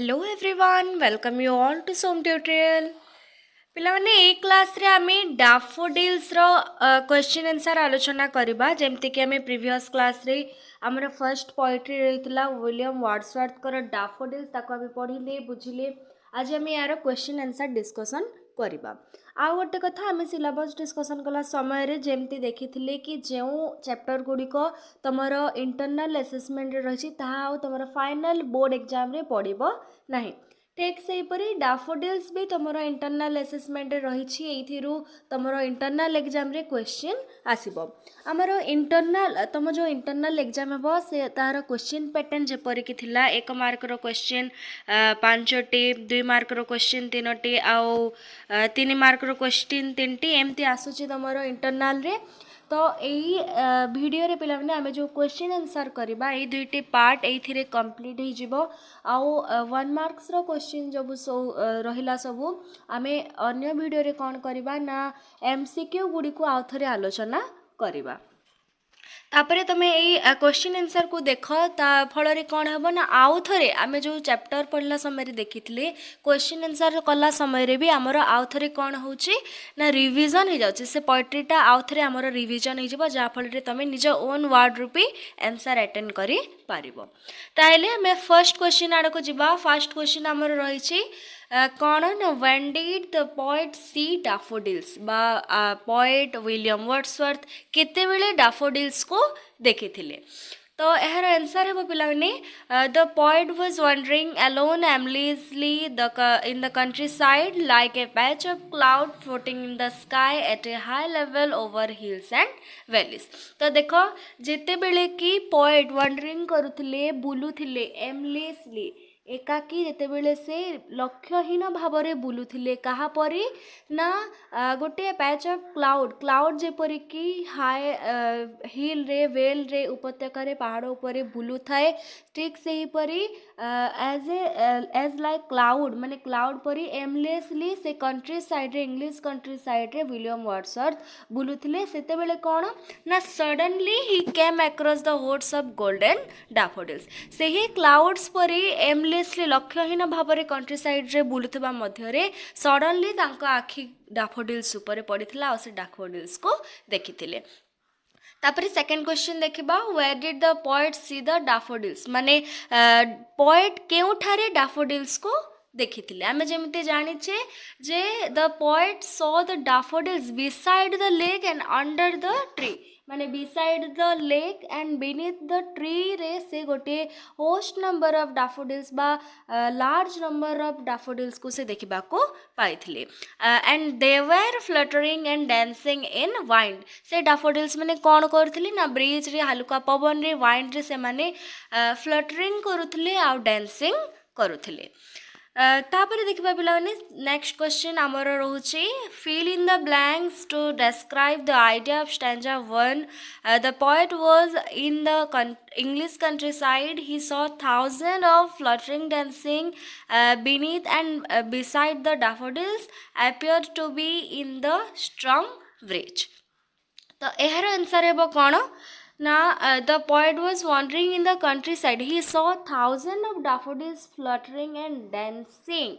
Hello everyone, welcome you all to some tutorial. पिलाने ए class रे आमे डैफोडिल्स रो question answer आलोचना करबा जेमति कि आमे प्रीवियस क्लास रे हमर फर्स्ट पोएट्री रहितला विलियम वर्ड्सवर्थ कर डैफोडिल्स ताको आमे पढिले बुझिले आज आमे यार क्वेश्चन आंसर डिस्कशन करबा आ गोटे कथा आमे सिलेबस डिस्कशन कला समय रे जेमति देखिथिले कि जेउ चैप्टर गुडीको तमरो इंटरनल असेसमेंट रे रहिछि ताहा आ तमरो फाइनल बोर्ड एग्जाम रे पडिबो नाही ठीक से डैफोडिल्स भी तुम इंटरनल असेसमेंट रही एइथिरु तुमर इंटरनल एग्जाम रे क्वेश्चन आसीबो हमर इंटरनल तुम जो इंटरनल एग्जाम हेबो से तार क्वेश्चन पैटर्न जेपरि कि थिला 1 मार्क रो क्वेश्चन 5टी 2 मार्क रो क्वेश्चन 3टी आउ 3 मार्क रो क्वेश्चन 3टी एमती आसुची तुमर इंटरनल रे तो यही वीडियो रे पिला माने आमे जो क्वेश्चन आंसर करबा ए दुईटी पार्ट एथिरे कंप्लीट हो जिवो आउ 1 मार्क्स रो क्वेश्चन जब रहिला सबु आमे अन्य वीडियो रे कोन करबा ना एमसीक्यू गुडी को आउथरे आलोचना करबा तापरे तमे ए क्वेश्चन आंसर को देख ता फल रे कोन हबो ना आउ थरे आमे जो चैप्टर पढ़ला समय रे देखितले क्वेश्चन आंसर कला समय रे भी हमर आउ थरे कोन होउची ना रिवीजन हो जाउची से पोएट्रीटा आउ थरे हमर रिवीजन हो जिवो जा फल रे तमे निज ओन वर्ड रूपी आंसर अटेंड करी पारिबो ताइले हमें फर्स्ट क्वेश्चन आड़ को जिबा फर्स्ट क्वेश्चन हमर रहिची कौन ना when did the poet see daffodils बा पोएट विलियम वर्ड्सवर्थ केते बेले डैफोडिल्स को देखिथिले तो यार आंसर है पिलाने the poet was wandering alone aimlessly in the countryside like a patch of cloud floating in the sky at a high level over hills and valleys तो देखो जिते बेले कि पोएट वंडरिंग करुथिले बुलुथिले एमलीजली एकाकी जेते बेले से लक्ष्यहीन भाव में बुलुथिले कहा परी ना गोटे पैच ऑफ क्लाउड जेपरी कि हाई हिल रे वेल रे उपत्यका रे पहाड़ उपरे बुलु थाए ठीक से ही परी एज लाइक क्लाउड माने क्लाउड परी एमलेसली से कंट्री साइड रे इंग्लिश कंट्री साइड रे विलियम वर्ड्सवर्थ बुलुथिले सेते बेले कोन ना suddenly he came across the woods of golden daffodils से ही क्लाउड्स परी एमलेसली लक्ष्यहीन भाव में कंट्री साइड रे बुलुथिबा मध्यरे सडनली तांको आखि डैफोडिल्स ऊपर पड़ीथिला और से डैफोडिल्स को देखिथिले तापर सेकंड क्वेश्चन देखिबा where did the poet see the daffodils माने पोएट केउठारे डैफोडिल्स को देखिथिले आमे जेमिते जानिछे जे the poet saw the daffodils beside the lake and under the tree माने beside the lake and beneath the tree रे से गोटे होस्ट नंबर ऑफ डैफोडिल्स बा लार्ज नंबर ऑफ डैफोडिल्स को से देखिबा को पाइथिले and they were fluttering and dancing in wind से डैफोडिल्स माने कोन करथिले ना ब्रिज रे हल्का पवन रे वाइंड रे से माने फ्लटरिंग करूथिले आ डांसिंग करूथिले तापर देखिबा पिला माने नेक्स्ट क्वेश्चन हमर रहउची fill in the blanks to describe the idea of stanza 1 the poet was in the English countryside he saw thousands of fluttering dancing beneath and beside the daffodils appeared to be in the strong breeze तो एहर answer हेबो कोन ना the poet was wandering in the countryside he saw thousands of daffodils fluttering and dancing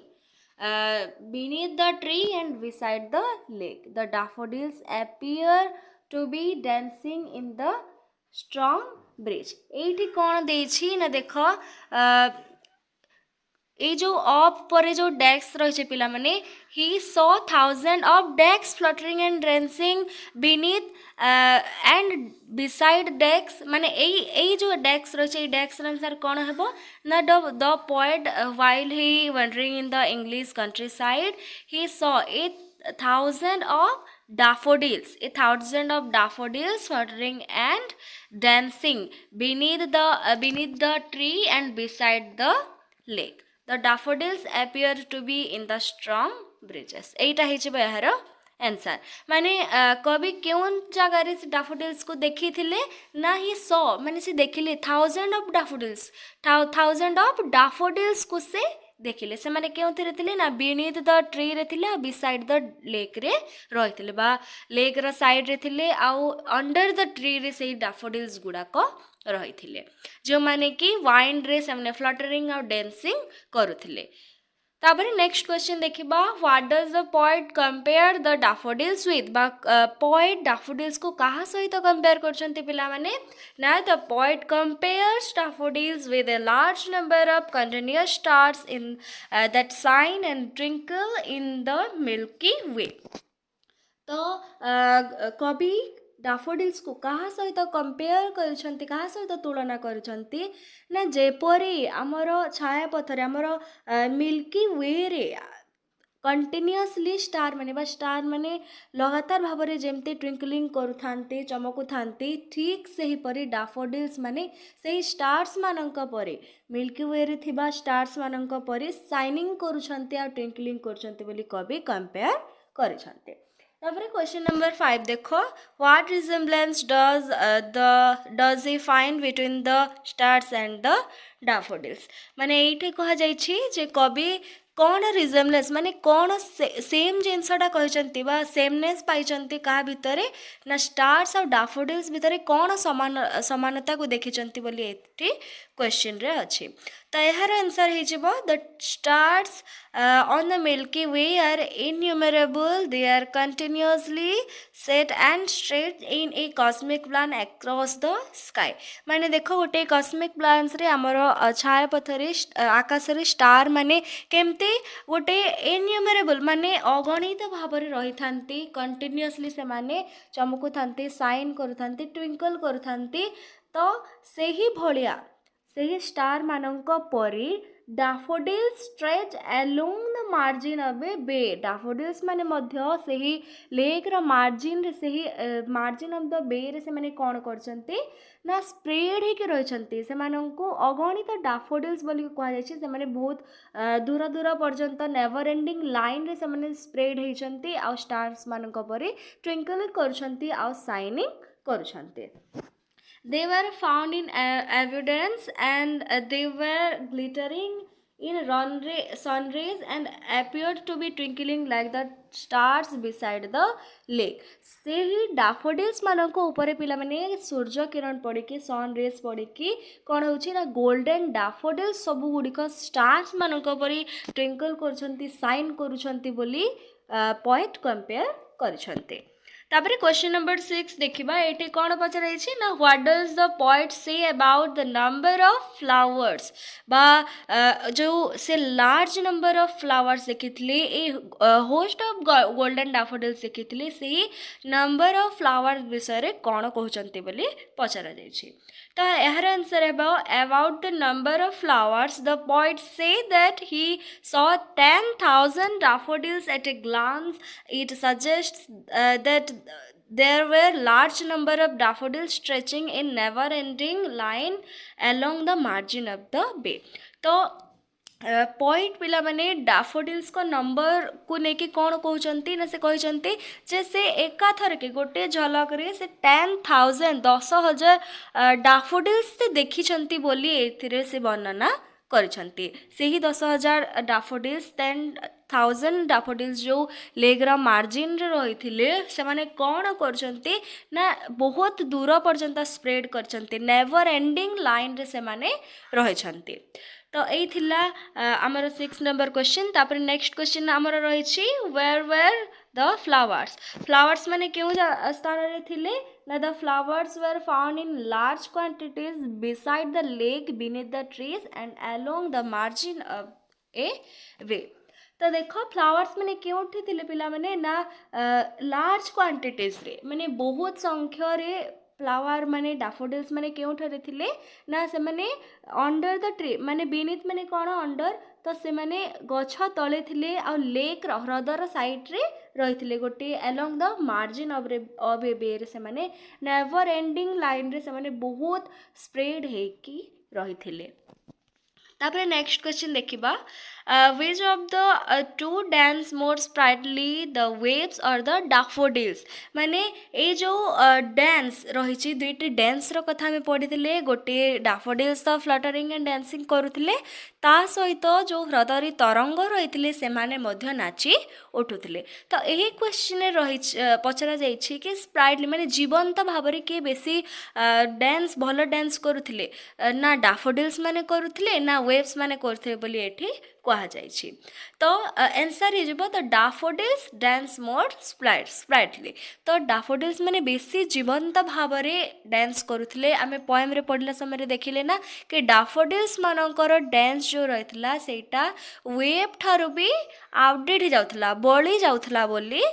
beneath the tree and beside the lake the daffodils appear to be dancing in the strong breeze एठी कोन देछि ना देखो ए जो of पर जो डेक्स रही पिला माने ही सॉ थाउजेंड ऑफ डेक्स fluttering and dancing beneath and beside डेक्स माने ए जो डेक्स रही डेक्स आंसर कौन हेबो ना the poet while he wondering in the English country side he saw a thousand of daffodils fluttering and dancing beneath the tree and beside the lake the daffodils appear to be in the strong breezes Etah hitch यार answer माने कवि केउन जगह रे daffodils को देखी थिले ना he saw माने से देखिले थाउजेंड ऑफ डैफोडिल्स को से देखिले से माने केउ थिरे थिले ना बीनीथ द ट्री रे थिले बिसाइड द लेक रे रहिथिले बा लेक रा साइड रे थिले आ अंडर द ट्री रे से डैफोडिल्स गुडा को रही जो माने कि वाइंड रे से फ्लटरिंग और डांसिंग करुथिले। तापर नेक्स्ट क्वेश्चन देखिबा what does the poet compare the daffodils with बा पोएट डैफोडिल्स को कहा सहित कंपेयर करछन्ते पिला माने ना the poet compares daffodils with a large number of continuous stars in that shine and twinkle in the milky way। तो कवि daffodils को कहा सहित कंपेयर करछन्ते कहा सहित तुलना करछन्ते ना जेपरी आमर छायापथरे आमर मिल्की वे रे कंटिन्यूअसली स्टार माने लगातार भाव में जमती ट्विंकलिंग करुथांती चमकुथांती ठीक सही परी डैफोडिल्स माने सही स्टार्स मानक परी मिल्की वे रे थिबा स्टार्स मानक परी शाइनिंग करुछन्ती आ ट्विंकलिंग करुछन्ती बोली कवि कंपेयर करिछन्ती। तापर क्वेश्चन नंबर 5 देखो what resemblance does he find between the stars and the daffodils माने एठी कहा जायछि जे कवि कौन रिजेम्बलेंस माने कौन सेम जिनसटा कहते बा सेमनेस पाई क्या भितर ना स्टार्स और डैफोडिल्स भितर कौन समानता को देखी बोली एठी क्वेश्चन रे अच्छी। तो यार आंसर हो the stars on the Milky Way are innumerable they are continuously set and straight in a cosmic plan across the sky माने देखो गोटे कॉस्मिक प्लान्स रे हमर छायापथरे आकाश रे स्टार माने केमते गोटे इन्यूमरेबल माने अगणित भाव में रही थांती कंटिन्यूअसली से माने चमकु थांती साइन करू थांती ट्विंकल करू थांती। तो सेही भलिया सेही स्टार मानक परी daffodils stretch along the margin of a bay daffodils माने मध्य सेही लेक रा मार्जिन रे सेही मार्जिन ऑफ द बे रे से माने कोन करचंती ना स्प्रेड हे के रहिचंती से माननको अगणित डैफोडिल्स बोली कहा जाय छै से माने बहुत दूर दूर पर्यंत नेवर एंडिंग लाइन रे से माने स्प्रेड हेचंती आ स्टार्स मानक परी ट्विंकल करचंती आ शाइनिंग करचंती। They were found in abundance and they were glittering in sun rays and appeared to be twinkling like the stars beside the lake। से ही डैफोडिल्स मानक ऊपर पिला माने सूर्य किरण पड़िकी सन रेज पड़िकी कौन होची ना गोल्डन डैफोडिल्स सब गुड़िक स्टार्स मानक परी ट्विंकल करुछंती साइन करुछंती बोली पॉइंट कंपेयर करिछंती। तापर क्वेश्चन नंबर 6 देखिबा एटी कौन पचराई ना what does the poet say about the number of flowers बा जो से लार्ज नंबर ऑफ फ्लावर्स देखिथिले a host of golden daffodils देखिथिले से नंबर ऑफ फ्लावर्स विषय कौन कहउचंती बोली पचरा जायछि। तो यार answer about the number of flowers the poet say that he saw 10,000 daffodils at a glance। It suggests that there were large number of daffodils stretching in never ending line along the margin of the bay। तो point पिला माने daffodils को number को लेकिन कौन कहते ना से कहते जे से एकाथर के गोटे झलक रे से 10,000 10,000 डैफोडिल्स से देखी बोली एथिरे से वर्णना करिसंती। से ही 10,000 डैफोडिल्स 10,000 डैफोडिल्स जो लेग्रा मार्जिन रे रही थिले से माने कौन करचंती ना बहुत दूर पर्यंत स्प्रेड करचंती नेवर एंडिंग लाइन रे से माने रहिसंती। तो यही थिला आमर 6 नंबर क्वेश्चन। तापर नेक्स्ट क्वेश्चन आमर रही वेयर वेयर द फ्लावर्स माने क्यों स्थान रे थिले ना the flowers were found in large quantities beside the lake beneath the trees and along the margin of a way. तो देखो फ्लावर्स माने क्यों थिले पिला माने ना लार्ज क्वांटिटीज रे माने बहुत संख्या रे फ्लावर माने डैफोडिल्स माने क्यों ठरे थिले ना से माने अंडर द ट्री माने बीनीथ माने कौन अंडर तो से माने गछ तले थिले आ लेक ह्रदर साइड रे रही थिले गोटे along the margin of a बे रे से माने नेवर एंडिंग लाइन रे से माने बहुत स्प्रेड हे की रही थिले। तापर नेक्स्ट क्वेश्चन देखिबा which of the two dance more sprightly, the waves or the daffodils? माने ए जो डांस रही दुईटी डांस रो कथा में पढ़ी गोटे डाफोडिल्स तो फ्लटरिंग एंड डांसिंग करुले ता सहित जो ह्रदरी तरंग रही से माने मध्य नाची उठुले। तो यही क्वेश्चन रही पचरा जाइए कि स्प्राइटली माने जीवंत भाव में किए बेसी डांस भल डांस करुले ना डाफोडिल्स माने करुले ना वेव्स माने करथे बोली एठी कहा जाइछि। तो आंसर हो द डाफोडिल्स डांस मोर स्प्राइटली। तो डाफोडिल्स माने बेसी जीवंत भाव में डांस करुले। आमे पोएम रे पढ़ला समय देखिले ना कि डाफोडिल्स मानकर डांस जो रहितला सेटा वेव ठारू भी आउटडेट हो जाउथला बळी जाउथला बोली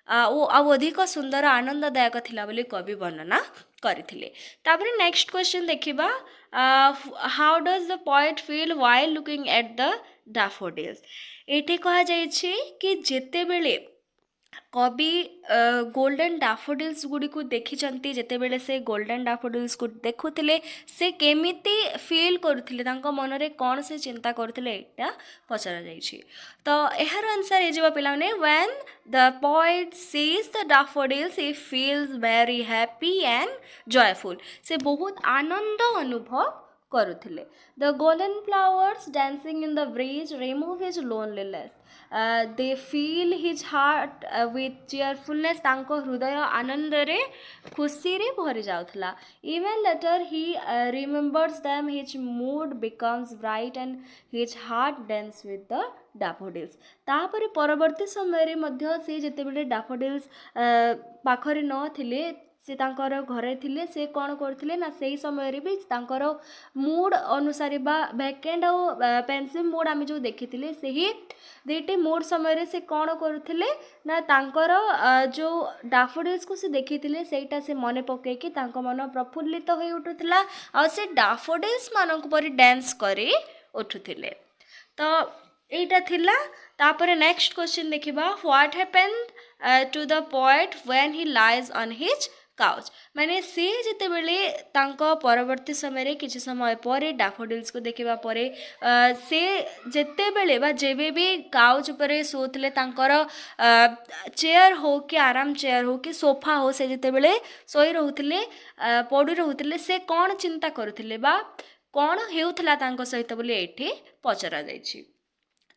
अधिक सुंदर आनंददायक थिला बोली कवि वर्णना करथिले। तापर नेक्स्ट क्वेश्चन देखिबा how does the poet feel while looking at the daffodils. एठी कहा जाइछि कि जेते बेले कवि गोल्डन डैफोडिल्स गुडी को देखी जेते बेले से गोल्डन डैफोडिल्स को देखुथिले से केमिति फील करुथिले तांको मन रे कोन से चिंता करुथिले एटा पचरा जाइछि। तो एहार आंसर हे जेबा पिला माने when the poet sees the daffodils he feels very happy and joyful. से बहुत आनंद अनुभव करुथिले। The golden flowers dancing in the breeze remove his loneliness. They feel his heart with cheerfulness. तांको हृदय आनंद रे खुशी रे भरी जाउथला। Even later he remembers them his mood becomes bright and his heart dance with the daffodils. तापर परवर्ती समय रे मध्य से जेते बेले डैफोडिल्स पाखरे न थिले से तांकर घरे थिले से कौन करथिले ना सेही समय रे भी तांकर मूड अनुसार बा वैकेंड और पेंसिव मूड आमे जो देखिथिले सेही दुईटी मूड समय रे से कौन करथिले ना तांकर जो डैफोडिल्स को से देखिथिले सेटा से मने पके कि तांको मन प्रफुल्लित होई उठुथला और से डैफोडिल्स मानक परि डांस करी उठुथिले। तो एटा थिला। तापर नेक्स्ट क्वेश्चन देखिबा what happened to the poet when he lies on his couch. माने से जेते बेले तांको परवर्ती समय रे किछि समय परे डैफोडिल्स को देखिबा परे से जेते बेले बा जेबे भी काउच परे सोथले तांकर चेयर हो कि आराम चेयर हो कि सोफा हो से जेते बेले सोई रहउथले पड़ी रहउथले से कोन चिंता करुथले बा कोन हेउथला तांको सहित बोली एठी पचरा जाइछि।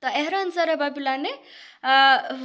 तो एहर आंसर है पिलाने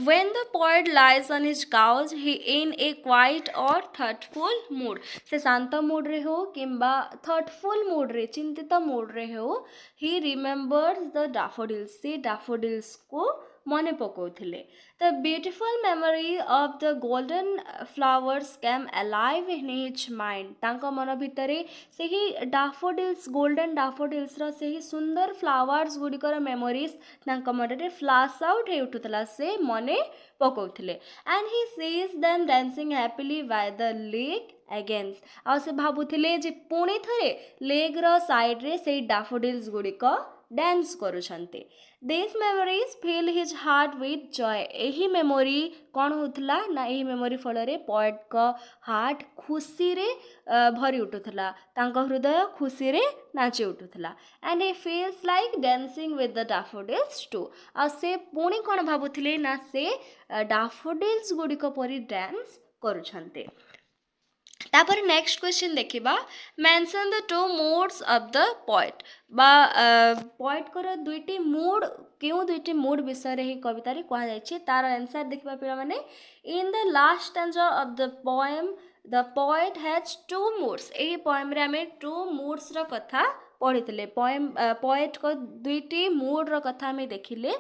when the poet lies on his couch he in a quiet or thoughtful mood। से शांत मूड रे हो किंबा thoughtful मूड रे चिंतित मूड रे हो he remembers the daffodils। से daffodils को मने पकोथिले। The beautiful memory of the golden flowers came alive in his mind। तांको मन भितरे सेही daffodils golden daffodils रो सेही सुंदर फ्लावर्स गुडिकर मेमोरीज तांको मन रे फ्लैश आउट हे उठुतला से मने पकोथिले। and he sees them dancing happily by the lake again। आ से भाबुथिले जे पुणी थरे लेग रो साइड रे सेही daffodils गुडिको डांस करुछन्ते। This memories fill his heart with joy. यही मेमोरी कौन होतला ना यही मेमोरी फल रे पोएट का हार्ट खुशी रे भरी उठुथला तांको हृदय खुशी रे नाची उठुथला। And he feels like dancing with the daffodils too. आ से पुणी कौन भाबुथिले ना से डैफोडिल्स गुडिको परी डांस करुछन्ते। तापर नेक्स्ट क्वेश्चन देखिबा mention the two moods of the poet. बा पोएट कर दुईटी मूड क्यों दुईटी मूड विषय रे ही कविता रे कहा जायछि तार आंसर देखिबा पिला माने in the last stanza of the poem the poet has two moods. एही पोएम रे हमें टू मूड्स रो कथा पढ़ितले। पोएम पोएट को दुईटी मूड रो कथा हमें देखिले।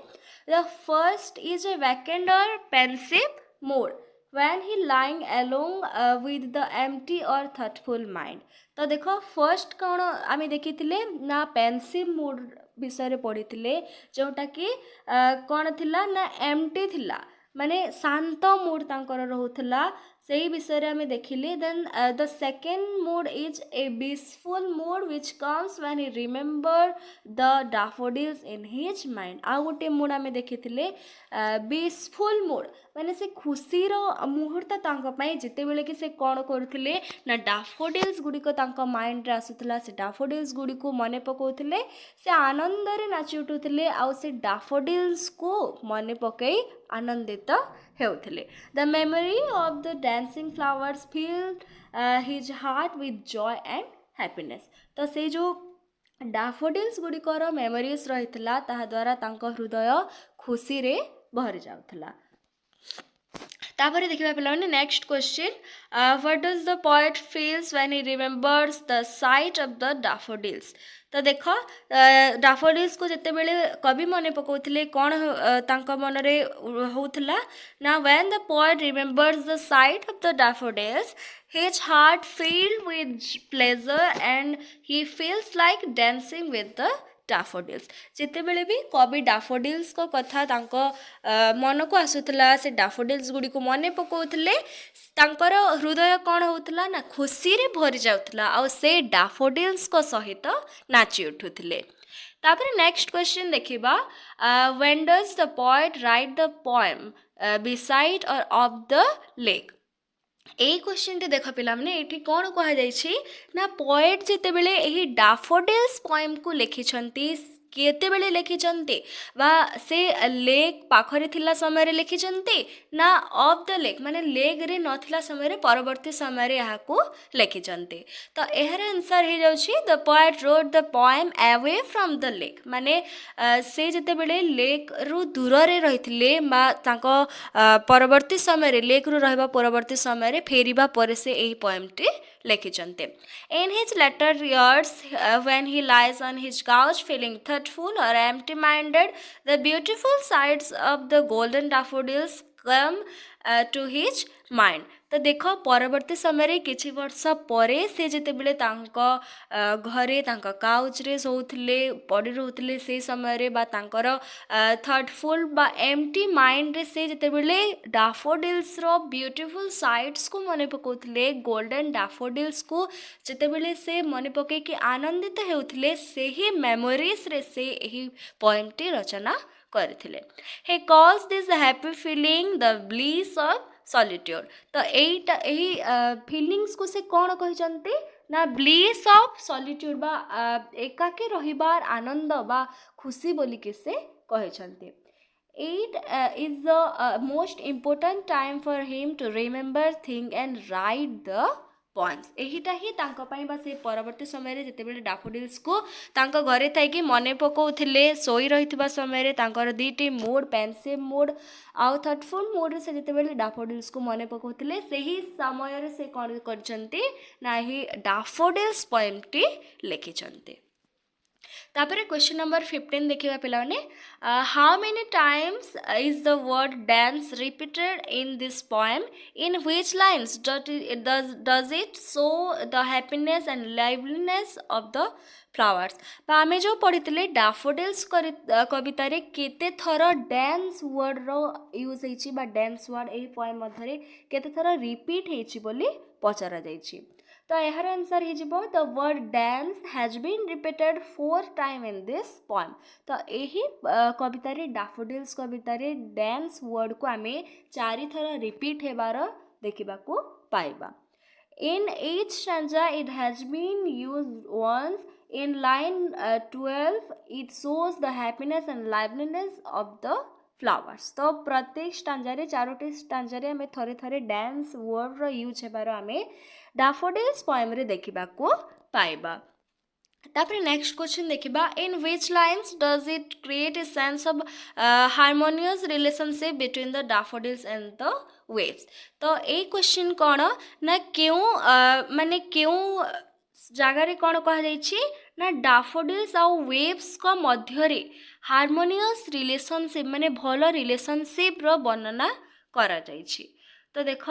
The first is a vacant or pensive mood when he lying along with the empty or thoughtful mind। तो देखो फर्स्ट कौन आम देखी ना पेंसिव मूड विषय पढ़ी जोटा कि कौन थिला ना एम्प्टी थिला माने शांत मूड तांकर रहउथला सेही विषय रे हमें देखिले। Then the second mood is a blissful mood which comes when he remember the daffodils in his mind. आ गोटे मूड हमें देखिले ब्लिसफुल मूड माने से खुशीर मुहूर्त जिते बेले कि से कौन करुले ना डाफोडिल्स गुड़िक माइंड रे आसुला से डाफोडिल्स गुड़ी को मन पकाउथिले से आनंद रे नाची उठुथिले आउ से डाफोडिल्स को मन पकई आनंदित हेउथिले the memory of the dancing flowers filled his heart with joy and happiness तो से जो डाफोडिल्स गुड़िकर मेमोरीज रही द्वारा हृदय खुशी रे भरी जाउथला तापर देखिबा पिला माने next question what does the poet feels when he remembers the site of the daffodils तो देख डैफोडिल्स को जिते बेले कवि मन पकाउथिले कोन तांका मन रे होउथला ना when the poet remembers the site of the daffodils his heart filled with pleasure and he feels like dancing with the daffodils जिते बेले भी कवि डैफोडिल्स को कथा तांको मन को आसुतला से डैफोडिल्स गुडी को मन पकाउथले तांकर हृदय कौन होउतला ना खुशी रे भरी जाउतला आ से डैफोडिल्स को सहित नाची उठुथिले तापर नेक्स्ट क्वेश्चन देखिबा when does the poet right the poem beside और ऑफ द लेक এই क्वेश्चन देख पिला माने एठी कोन कहा जाइछि ना पोएट जेते बेले एही डैफोडिल्स पोएम को लिखिछंती केते बेले लिखिछंती बा से लेक पाखरे थिला समय रे लिखिछंती ना ऑफ द लेक माने लेक रे नथिला समय रे परवर्ती समय रे यहा को लिखिछंती तो एहर आंसर हे जाउछि the poet wrote the poem away from the lake माने से जेते बेले लेक रु दूर रे रहिथिले बा तांको परवर्ती समय रे लेक रु रहबा परवर्ती समय रे फेरिबा परे से एही पोएम टी लिखिछंती in his later years when he lies on his couch feeling thoughtful or empty-minded, the beautiful sides of the golden daffodils come to his mind. तो देख परवर्ती समय किछि वर्ष परे से जेते बेले तांको घरे तांको काउच रे सोउथले पड़ी रहउथले से समय रे बा तांकर थॉटफुल बा एम्प्टी माइंड रे से जेते बेले डैफोडिल्स रो ब्यूटीफुल साइड्स को मने पकाउथले गोल्डन डैफोडिल्स को जेते बेले से मने पके कि आनंदित हेउथले से ही मेमोरीज रे से एही पोएम टी रचना करथिले he calls this happy feeling the bliss of solitude तो एटा एही फीलिंग्स को से कोन कहिसंती ना ब्लिस ऑफ सॉलिट्यूड बा एकाके रहिबार आनंद बा खुशी बोली के से कहिसंती It is the most important time for him to remember things and write the poems एहिटा ही तांको पई बा से परवर्ती समय रे जेते बेले डैफोडिल्स को तांको घरे थाई कि मने पकाउथिले सोई रहितबा समय रे तांकर दीटी मूड पेंसिव मूड आउ थॉटफुल मूड रे से जेते बेले डैफोडिल्स को मने पकाउथिले सेही समय रे से कोन करचंती ना ही डैफोडिल्स पोएम टी लिखिचंती तापर क्वेश्चन नंबर 15 देखिबा पिलाने how many times is the word dance repeated in this poem in which lines does it show the happiness and liveliness of the flowers आमे जो पढ़ितले डैफोडिल्स कविता रे केते थर डांस वर्ड रो use हेछि बा dance word एही poem मधरे केते थर repeat हेछि बोली पचरा जाइछि तो यार आंसर हे जिवो the word dance has been repeated 4 time in this poem तो एही कविता रे डैफोडिल्स कविता रे डांस वर्ड को आमे 4 थर रिपीट हेबार देखिबा को पाइबा in each stanza it has been used once in line 12 it shows the happiness and liveliness of the flowers तो प्रत्येक स्टांजा रे चारोटी स्टांजा रे हमें थरे थरे डांस वर्ड रो यूज हेबार हमें डैफोडिल्स पोएम रे देखिबा को पाइबा तापर नेक्स्ट क्वेश्चन देखिबा in which lines does it create a sense of harmonious relationship between the daffodils and the waves तो ए क्वेश्चन कोन ना क्यों माने क्यों जगार कौन कह ना डैफोडिल्स आउ वेव्स को मध्य हार्मोनियस रिलेशनशिप माने भल रिलेशनशिप रो वर्णना करा जाइछि तो देख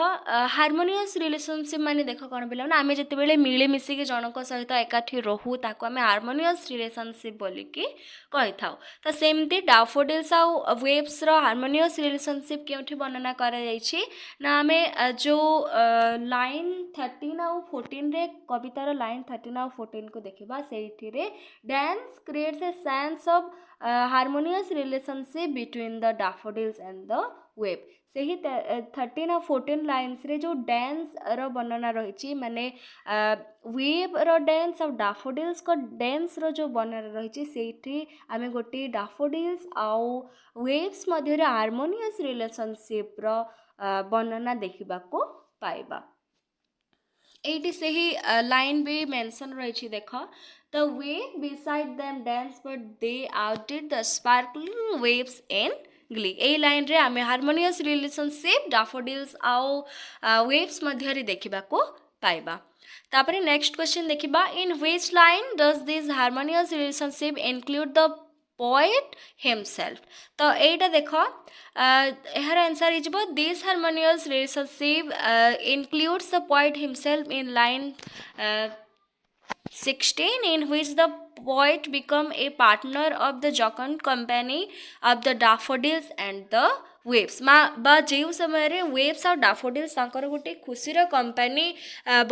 हार्मोनियस रिलेशनशिप माने देख कौन पिला आम जिते बड़े मिले मिसिकी जनक सहित एकाठी रहू ताको आम हार्मोनियस रिलेशनशिप बोलिकी कही था तो सेमती डैफोडिल्स आउ वेव्स रो हार्मोनियस रिलेशनशिप केउठी वर्णना करा जाइछि ना आम जो लाइन 13 आउ 14 रे कवितार लाइन 13 आउ 14 को देखिबा सेठी रे dance creates a sense of harmonious relationship between the daffodils and the web से ही 13 और 14 लाइन्स रे जो डांस रो वर्णना रही माने वेब रो डांस और डैफोडिल्स को डांस रो जो वर्णना रही सेठी आमे गोटे डैफोडिल्स आउ वेव्स मध्य रे हार्मोनियस रिलेशनशिप रो वर्णना देखा पाइबा एटी से ही लाइन भी मेंशन रही देख the wave beside them dance but they outdid the sparkling waves in glee ए लाइन रे आमे हार्मोनियस रिलेशनशिप डैफोडिल्स आउ वेव्स मध्य रे देखा पाइबा तापरे नेक्स्ट क्वेश्चन देखिबा in which line does this harmonious relationship include the poet himself तो एटा देख यार आंसर हो this harmonious relationship includes the poet himself in line 16 in which the poet become a partner of the jocund company of the daffodils and the waves बा जो समय रे waves और daffodils तांकर गोटे खुशीर कंपनी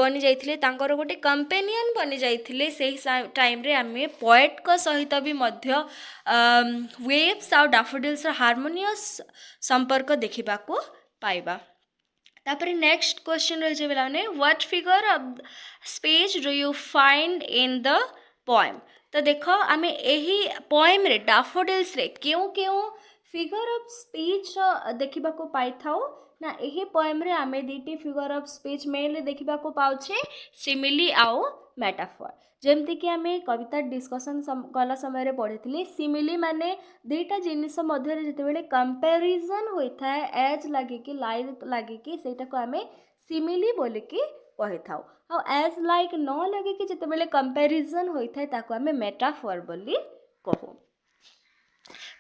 बनी जाइथिले तांकर गोटे कंपेनियन बनी जाइथिले सेही टाइम रे आमे पोएट को सहित भी मध्य waves और daffodils हार्मोनियस संपर्क देखिबा को पाइबा तापर नेक्स्ट क्वेश्चन रही है what figure of speech do you find in the poem तो देख आम यही पोएम रे डैफोडिल्स रे क्यों क्यों फिगर ऑफ स्पीच देखा पाई था ना यही पोएम रे आमे दीटी फिगर ऑफ स्पीच मेनली देखा पाउछे सिमिली आउ मेटाफर जमती कि आम कविता डिस्कसन कला समय पढ़ी सिमिली माने दुईटा जिनिस मध्य जितेबाला कंपेरिजन होता है एज लगिकी लाइक लगिकी सेटा आम सिमिली बोलिकी कही था एज लाइक न लगिकी जितेबाला कंपेरिजन होता है ताको आम मेटाफर बोली कहू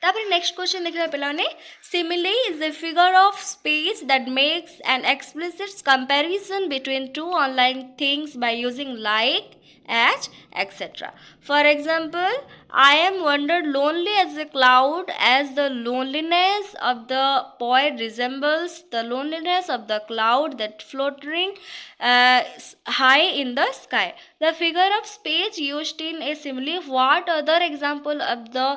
तापर नेक्स्ट क्वेश्चन देखिबा पिलाने simile is a figure of speech that makes an explicit comparison between two unlike things by using like as etc. For example, I am wandered lonely as a cloud as the loneliness of the poet resembles the loneliness of the cloud that floating high in the sky. The figure of speech used in a simile. What other example of the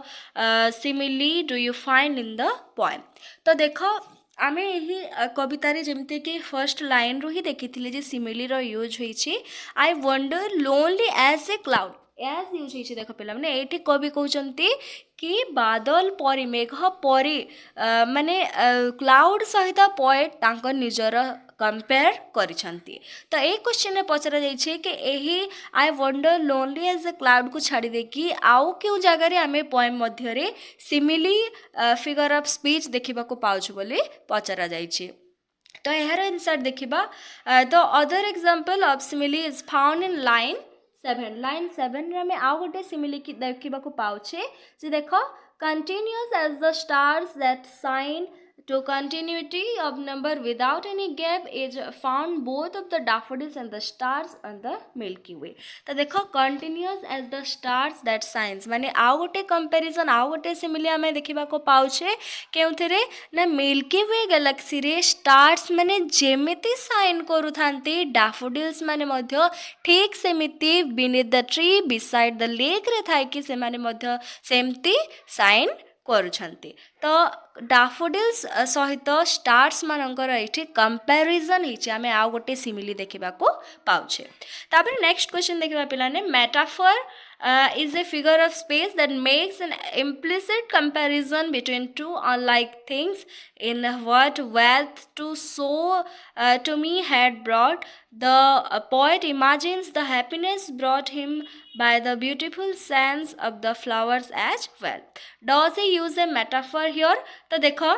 simile do you find in the poem? तो देखो आमे यही कवितार जमती कि first line रू ही देखी जे सिमिली रो यूज होइछि I wonder lonely as a cloud as use होइछि देख पिला माने एठी कवि कहउचंती कि बादल परी मेघ परी माने क्लाउड सहित पोएट तांकर निजर कंपेयर करिसंती तो ए क्वेश्चन में पचरा जाइछे कि एही I wonder lonely as a cloud को छाड़ी देकी आउ केउ जगह रे आमे पोएम मध्य रे सिमिली फिगर ऑफ स्पीच देखिबा को पाउछु बोली पचरा जाइछे तो यार आंसर देखिबा the other example of simile is found in line 7 line 7 रे आमे आउ गोटे सिमिली की देखिबा को पाउछे जे देखो continuous as the stars that shine to continuity of number without any gap is found both of the daffodils and the stars on the Milky Way. तो देखो continuous as the stars that shines माने आउ गोटे comparison आउ गोटे simile आमे देखिबा को पाउछे केउथरे ना मिल्की वे गैलेक्सी रे स्टार्स माने जेमिति शाइन करू थांती daffodils माने मध्य ठीक सेमिति beneath the tree beside the lake रे थाई कि से माने मध्य सेमति शाइन करुछंती तो डैफोडिल्स सहित स्टार्स मानकर एठी कंपैरिजन हिचे आमे आ गोटे सिमिली देखिबा को पाउछे तापर नेक्स्ट क्वेश्चन देखिबा पिलाने metaphor is a figure of space that makes an implicit comparison between two unlike things in what wealth to sow to me had brought the poet imagines the happiness brought him by the beautiful scents of the flowers as well. Does he use a metaphor here? तो देखो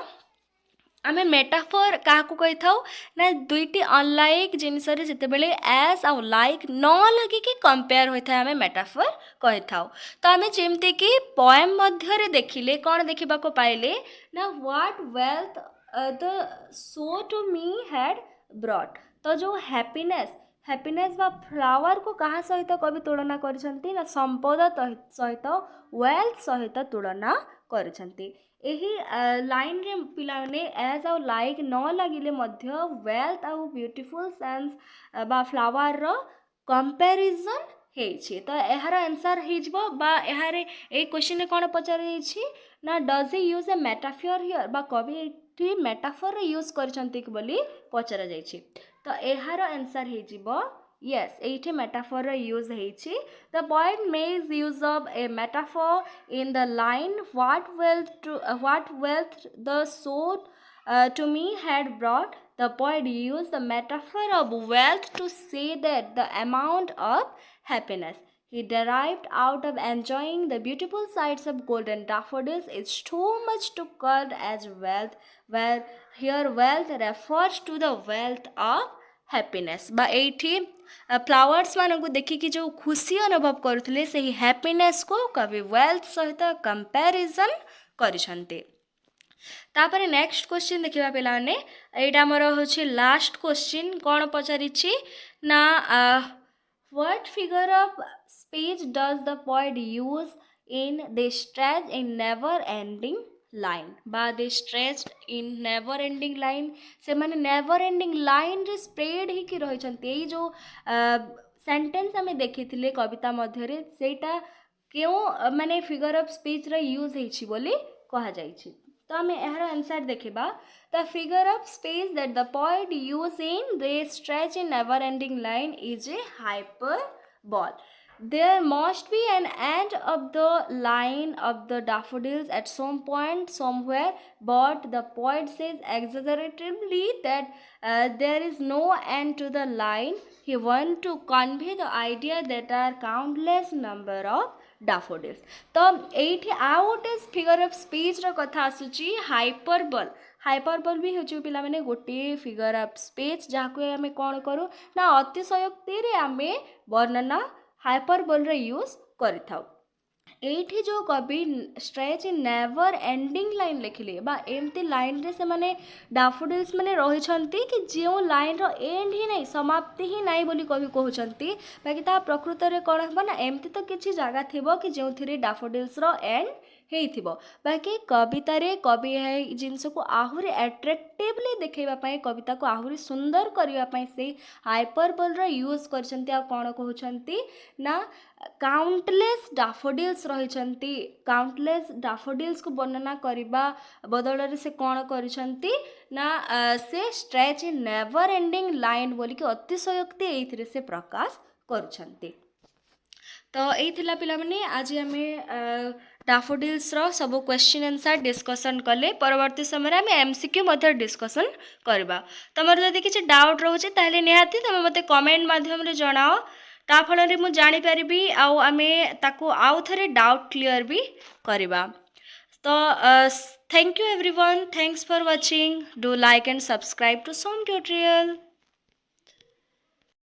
आमे metaphor क्या कही था ना दुईटी unlike जिनस जितेबले S आउ like न लगे कि कंपेयर होता है आमे मेटाफर कही था तो आमे जेमती कि पोएम मध्य देखिले कौन देखा को पाइले ना what wealth the show to me had brought तो जो हैप्पीनेस बा फ्लावर को कहा सहित कवि तुलना करिसंती ना संपद सहित वेल्थ सहित तुलना करिसंती यही लाइन रे पिलाने एज आउ लाइक न लगिले मध्य वेल्थ आउ ब्यूटीफुल सेंस बा फ्लावर रो कंपैरिजन ହେଇଛି ତ ଏହାର ଆନ୍ସର୍ ହେଇଯିବ ବା ଏହାରେ ଏଇ କ୍ୱେଶ୍ଚିନ୍ରେ କ'ଣ ପଚାରାଯାଇଛି ନା does he use a metaphor here ବା କବି ଏଠି ମେଟାଫର ୟୁଜ୍ କରିଛନ୍ତି କି ବୋଲି ପଚରାଯାଇଛି ତ ଏହାର ଆନ୍ସର୍ ହେଇଯିବ ୟେସ୍ ଏଇଠି ମେଟାଫର ୟୁଜ୍ ହେଇଛି the poet makes use of a metaphor in the line what wealth the show to me had brought. The poet used the metaphor of wealth to say that the amount of happiness he derived out of enjoying the beautiful sights of golden daffodils is too much to call as wealth, where here wealth refers to the wealth of happiness. बा एठी flowers मानक देखिकी जो खुशी अनुभव करुଥିଲେ ସେହି happiness को कवि wealth सहित कंपैरिजन କରିଛନ୍ତି तापर नेक्स्ट क्वेश्चन देखा पे यहाँ मोर हूँ लास्ट क्वेश्चन कौन पचारि ना what figure of speech does the poet use in they stretch in never ending line बा they stretch in never ending line से माने नेवर एंडिंग लाइन रे स्प्रेड ही रही जो सेंटेंस आम देखी कविता मध्य सेटा क्यों माने फिगर ऑफ स्पीच रे यूज होइछि बोली कहा जाइछि तो आम यार आंसर देखा the figure of space that the poet use in they stretch in never ending line is a hyperbole there must be an end of the line of the daffodils at some point somewhere but the poet says exaggeratedly that there is no end to the line he wants to convey the idea that are countless number of daffodils तो एठी आउ गोटे figure of speech रो कथा आसुची hyperbole hyperbole भी होची पिला माने गोटे फिगर ऑफ स्पीच जाको आमे कोन करू ना अतिशयोक्ति रे आमे वर्णना हाइपरबोल रे यूज करिथाउ एठी जो कवि stretch in never ending line लिखिले बा एमती लाइन रे से माने डाफोडिल्स माने रहिछंती कि जो लाइन रो एंड ही नहीं समाप्ति ही नहीं बोली कवि कहउछंती बाकी ता प्रकृत रे कोन हबो ना एमती तो किछि जागा थिबो कि जो थिरे डाफोडिल्स रो एंड ହେଇଥିବ ବାକି କବିତାରେ କବି ଏହି ଜିନିଷକୁ ଆହୁରି ଆଟ୍ରାକ୍ଟିଭଲି ଦେଖାଇବା ପାଇଁ କବିତାକୁ ଆହୁରି ସୁନ୍ଦର କରିବା ପାଇଁ ସେଇ ହାଇପରବୋଲର ୟୁଜ୍ କରିଛନ୍ତି ଆଉ କ'ଣ କହୁଛନ୍ତି ନା କାଉଣ୍ଟଲେସ୍ ଡାଫୋଡିଲ୍ସ ରହିଛନ୍ତି କାଉଣ୍ଟଲେସ୍ ଡାଫୋଡିଲ୍ସକୁ ବର୍ଣ୍ଣନା କରିବା ବଦଳରେ ସେ କ'ଣ କରିଛନ୍ତି ନା ସେ stretch in never ending line ବୋଲିକି ଅତିଶୟୋକ୍ତି ଏଇଥିରେ ସେ ପ୍ରକାଶ କରୁଛନ୍ତି तो यही पिलाମାନେ आज आम डाफोडिल्स रो सब क्वेश्चन आंसर डिस्कसन कले परवर्ती समय आम एमसीक्यू मध्य डिस्कसन करबा तुमर जदि किछि डाउट रहउछि ताहले निहाती तुम मते कमेंट माध्यम रे जणाओ ता फल मु जानि परिबी आउ आमे ताको आउ थरे डाउट क्लियर भी करबा तो thank you everyone thanks for watching do like and subscribe to Som tutorial.